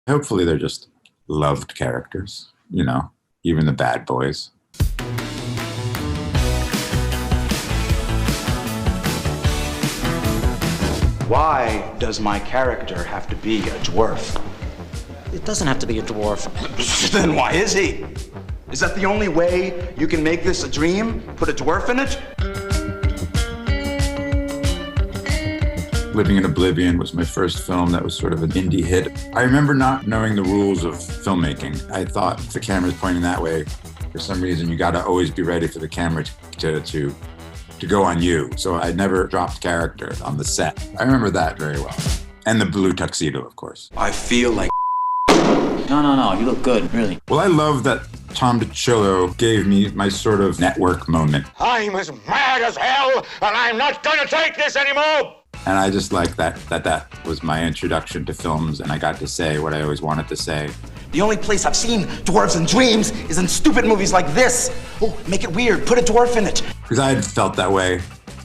Hopefully they're just loved characters, even the bad boys. Why does my character have to be a dwarf? It doesn't have to be a dwarf. Then why is he? Is that the only way you can make this a dream? Put a dwarf in it? Living in Oblivion was my first film that was sort of an indie hit. I remember not knowing the rules of filmmaking. I thought if the camera's pointing that way, for some reason you gotta always be ready for the camera to go on you. So I never dropped character on the set. I remember that very well. And the blue tuxedo, of course. I feel like No, you look good, really. Well, I love that Tom DiCillo gave me my sort of network moment. I'm as mad as hell, and I'm not gonna take this anymore! And I just like that was my introduction to films, and I got to say what I always wanted to say. the only place I've seen dwarves in dreams is in stupid movies like this. Oh, make it weird, put a dwarf in it. Because I had felt that way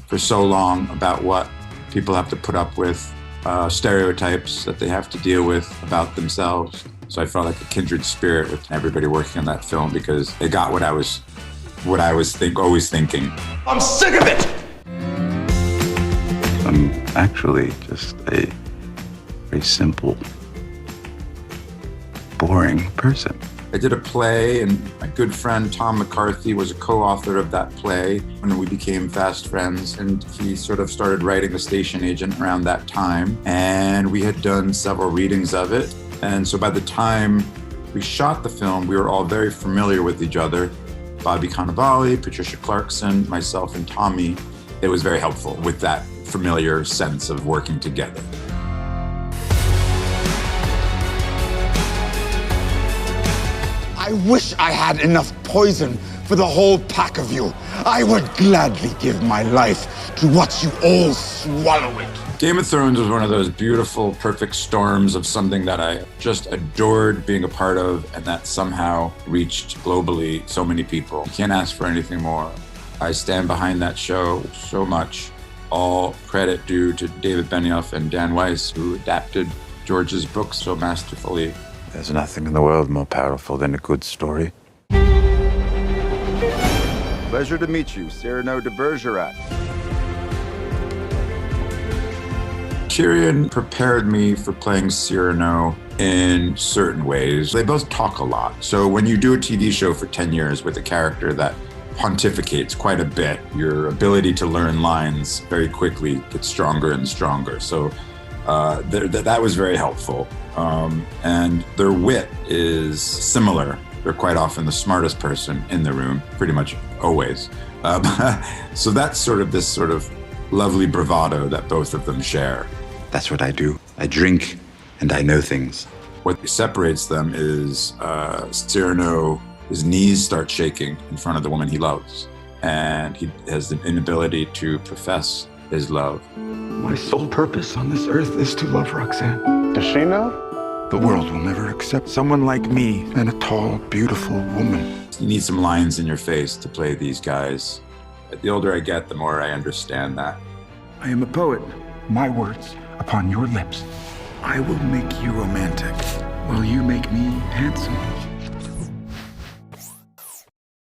for so long about what people have to put up with, stereotypes that they have to deal with about themselves. So I felt like a kindred spirit with everybody working on that film because they got what I was always thinking. I'm sick of it! I'm actually just a very simple, boring person. I did a play, and my good friend Tom McCarthy was a co-author of that play, and we became fast friends, and he sort of started writing The Station Agent around that time, and we had done several readings of it. And so by the time we shot the film, we were all very familiar with each other. Bobby Cannavale, Patricia Clarkson, myself, and Tommy. It was very helpful with that familiar sense of working together. I wish I had enough poison for the whole pack of you. I would gladly give my life to watch you all swallow it. Game of Thrones was one of those beautiful, perfect storms of something that I just adored being a part of, and that somehow reached globally so many people. You can't ask for anything more. I stand behind that show so much. All credit due to David Benioff and Dan Weiss, who adapted George's book so masterfully. There's nothing in the world more powerful than a good story. Pleasure to meet you, Cyrano de Bergerac. Tyrion prepared me for playing Cyrano in certain ways. They both talk a lot. So when you do a TV show for 10 years with a character that pontificates quite a bit, your ability to learn lines very quickly gets stronger and stronger. So that was very helpful. And their wit is similar. They're quite often the smartest person in the room, pretty much always. So that's sort of this sort of lovely bravado that both of them share. That's what I do. I drink and I know things. What separates them is Cyrano, his knees start shaking in front of the woman he loves, and he has the inability to profess his love. My sole purpose on this earth is to love Roxanne. Does she know? The world will never accept someone like me and a tall, beautiful woman. You need some lines in your face to play these guys. The older I get, the more I understand that. I am a poet. My words upon your lips. I will make you romantic while you make me handsome.